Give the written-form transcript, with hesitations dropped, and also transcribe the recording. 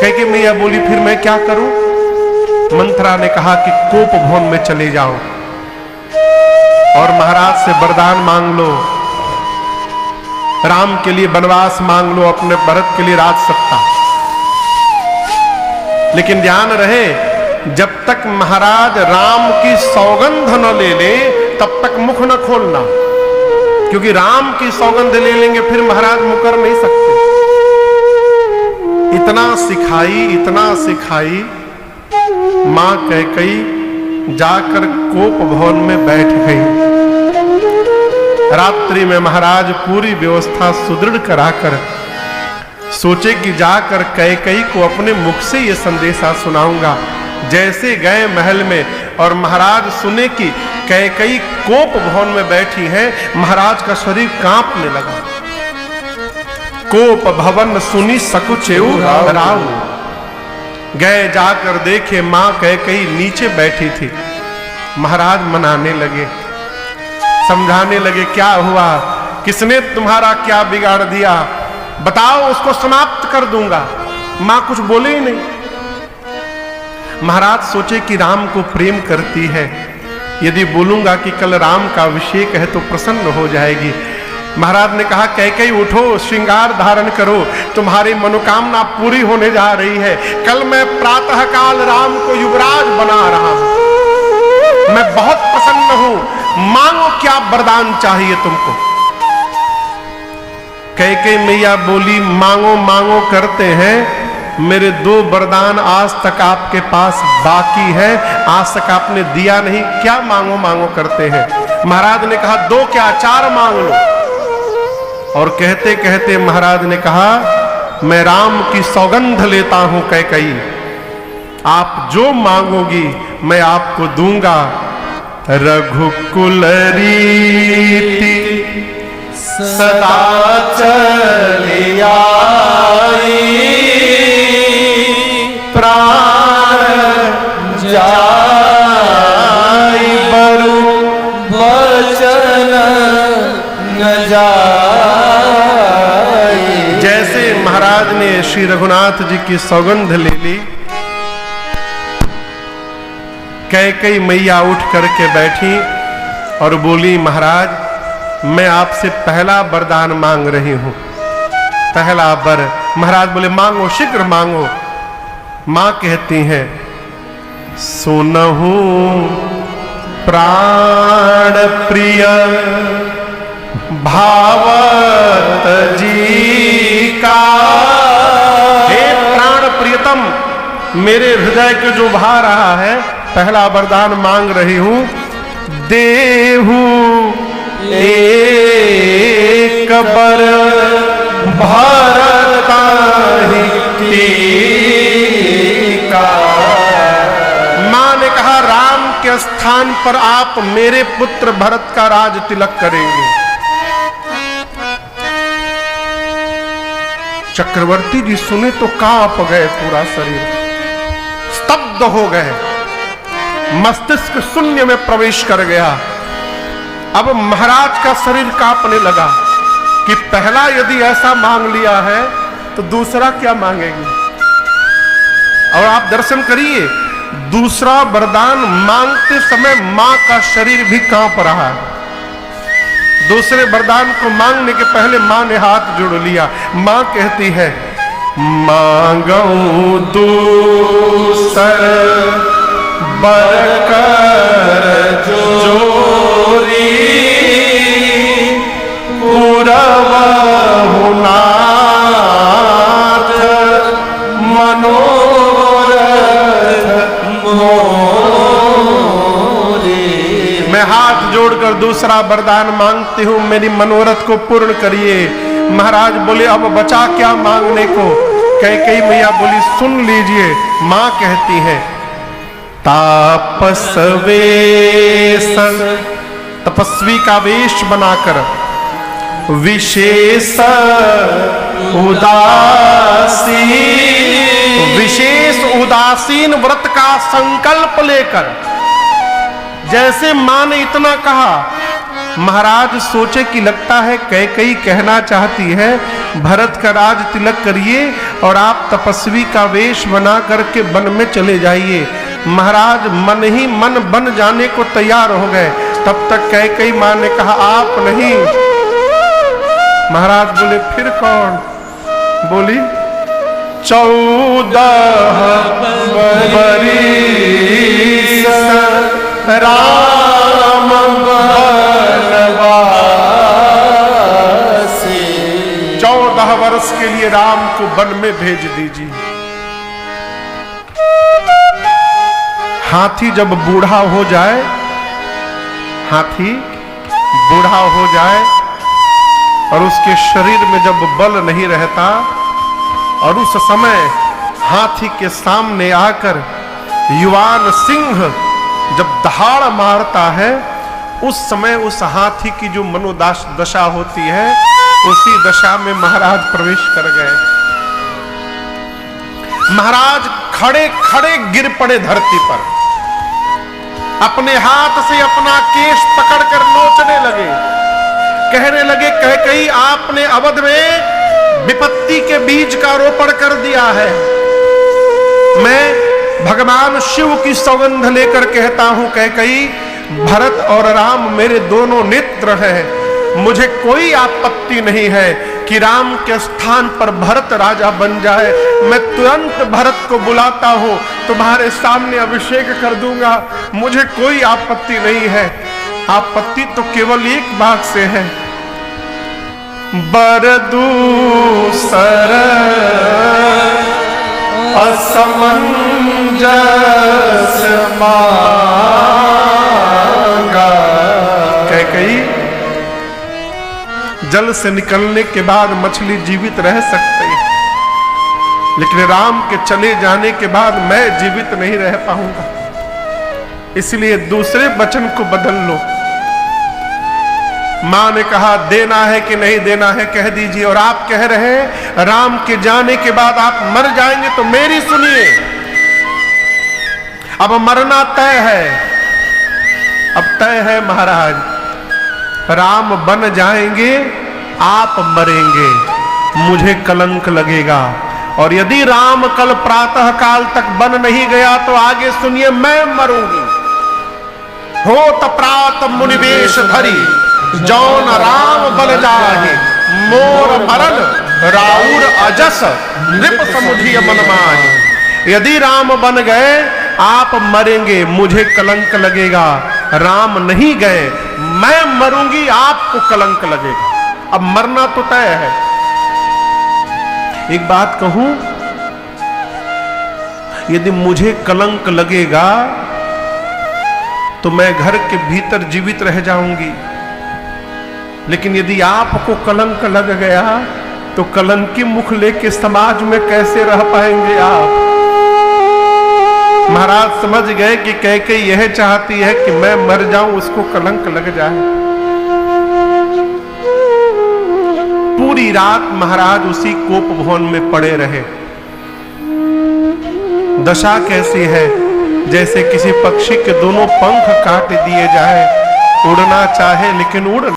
कैकेयी मैया बोली फिर मैं क्या करूं? मंथरा ने कहा कि कोप भवन में चले जाओ और महाराज से वरदान मांग लो, राम के लिए वनवास मांग लो, अपने भरत के लिए राज सत्ता। लेकिन ध्यान रहे, जब तक महाराज राम की सौगंध न ले ले तब तक मुख न खोलना, क्योंकि राम की सौगंध ले लेंगे फिर महाराज मुकर नहीं सकते। इतना सिखाई मां कैकेयी जाकर कोप भवन में बैठ गई। रात्रि में महाराज पूरी व्यवस्था सुदृढ़ कराकर सोचे कि जाकर कैकेयी को अपने मुख से यह संदेशा सुनाऊंगा। जैसे गए महल में और महाराज सुने कि कैकेयी कोप भवन में बैठी है, महाराज का शरीर कांपने लगा। कोप भवन सुनी सकुचेऊ राऊ। गए जाकर देखे मां कैकेयी नीचे बैठी थी। महाराज मनाने लगे, समझाने लगे, क्या हुआ, किसने तुम्हारा क्या बिगाड़ दिया, बताओ, उसको समाप्त कर दूंगा। मां कुछ बोले ही नहीं। महाराज सोचे कि राम को प्रेम करती है, यदि बोलूंगा कि कल राम का अभिषेक है तो प्रसन्न हो जाएगी। महाराज ने कहा, कैकेयी उठो, श्रृंगार धारण करो, तुम्हारी मनोकामना पूरी होने जा रही है। कल मैं प्रातः काल राम को युवराज बना रहा हूं, मैं बहुत प्रसन्न हूं, मांगो क्या वरदान चाहिए तुमको। कैकेयी मैया बोली, मांगो मांगो करते हैं, मेरे 2 वरदान आज तक आपके पास बाकी है, आज तक आपने दिया नहीं, क्या मांगो मांगो करते हैं। महाराज ने कहा, 2 क्या 4 मांग लो। और कहते कहते महाराज ने कहा, मैं राम की सौगंध लेता हूं कैकेयी, आप जो मांगोगी मैं आपको दूंगा। रघुकुल रीति सदा चली आई, प्राण जाई बरु वचन न जाई। जैसे महाराज ने श्री रघुनाथ जी की सौगंध ले ली, कैकेयी मैया उठ करके बैठी और बोली, महाराज मैं आपसे पहला वरदान मांग रही हूं, पहला वर। महाराज बोले, मांगो, शीघ्र मांगो। मां कहती हैं, सुनहु प्राण प्रिय भावत जी का। हे प्राण प्रियतम, मेरे हृदय के जो भा रहा है, पहला वरदान मांग रही हूं, देहु एक बर भरता ही टीका। मां ने कहा, राम के स्थान पर आप मेरे पुत्र भरत का राज तिलक करेंगे। चक्रवर्ती जी सुने तो कांप गए, पूरा शरीर स्तब्ध हो गए, मस्तिष्क शून्य में प्रवेश कर गया। अब महाराज का शरीर कांपने लगा कि पहला यदि ऐसा मांग लिया है तो दूसरा क्या मांगेगी। और आप दर्शन करिए, दूसरा वरदान मांगते समय मां का शरीर भी कांप रहा है। दूसरे वरदान को मांगने के पहले मां ने हाथ जोड़ लिया। मां कहती है, मांगू दूसर बरकर जोरी, पुरवहु नाथ मनोरथ मोरी। मैं हाथ जोड़कर दूसरा वरदान मांगती हूं, मेरी मनोरथ को पूर्ण करिए। महाराज बोले, अब बचा क्या मांगने को। कैकेयी मैया बोली, सुन लीजिए। मां कहती है, तापस वेश, तपस्वी का वेश बनाकर, विशेष उदासीन व्रत का संकल्प लेकर। जैसे मां ने इतना कहा, महाराज सोचे कि लगता है कैकेयी कहना चाहती है भरत का राज तिलक करिए और आप तपस्वी का वेश बना करके वन में चले जाइए। महाराज मन ही मन बन जाने को तैयार हो गए। तब तक कैकेयी मां ने कहा आप नहीं। महाराज बोले फिर कौन? बोली 14 बरिस राम वनवासी। 14 वर्ष के लिए राम को वन में भेज दीजिए। हाथी जब बूढ़ा हो जाए, हाथी बूढ़ा हो जाए और उसके शरीर में जब बल नहीं रहता और उस समय हाथी के सामने आकर युवान सिंह जब दहाड़ मारता है, उस समय उस हाथी की जो मनोदशा होती है, उसी दशा में महाराज प्रवेश कर गए। महाराज खड़े खड़े गिर पड़े धरती पर, अपने हाथ से अपना केश पकड़कर नोचने लगे, कहने लगे कैकेयी आपने अवध में विपत्ति के बीज का रोपण कर दिया है। मैं भगवान शिव की सौगंध लेकर कहता हूं कैकेयी, भरत और राम मेरे दोनों नेत्र हैं। मुझे कोई आपत्ति नहीं है कि राम के स्थान पर भरत राजा बन जाए। मैं तुरंत भरत को बुलाता हूं, तुम्हारे सामने अभिषेक कर दूंगा, मुझे कोई आपत्ति नहीं है। आपत्ति तो केवल एक बात से है, बरदूसर असमंजस मांगा। कैकेयी जल से निकलने के बाद मछली जीवित रह सकती है, लेकिन राम के चले जाने के बाद मैं जीवित नहीं रह पाऊंगा, इसलिए दूसरे वचन को बदल लो। मां ने कहा देना है कि नहीं देना है कह दीजिए, और आप कह रहे हैं राम के जाने के बाद आप मर जाएंगे, तो मेरी सुनिए, अब मरना तय है। अब तय है महाराज, राम बन जाएंगे, आप मरेंगे, मुझे कलंक लगेगा। और यदि राम कल प्रातः काल तक बन नहीं गया तो आगे सुनिए, मैं मरूंगी। हो तप्रात मुनिवेश धरी जौन राम बल जाहे, मोर मरण राउर अजस नृप समुझिय मन माहे। यदि राम बन गए आप मरेंगे, मुझे कलंक लगेगा। राम नहीं गए, मैं मरूंगी, आपको कलंक लगेगा। अब मरना तो तय है। एक बात कहूं, यदि मुझे कलंक लगेगा तो मैं घर के भीतर जीवित रह जाऊंगी, लेकिन यदि आपको कलंक लग गया तो कलंकी मुख लेके समाज में कैसे रह पाएंगे आप? महाराज समझ गए कि कैकेयी यह चाहती है कि मैं मर जाऊं, उसको कलंक लग जाए। पूरी रात महाराज उसी कोप भवन में पड़े रहे। दशा कैसी है, जैसे किसी पक्षी के दोनों पंख काट दिए जाए, उड़ना चाहे लेकिन उड़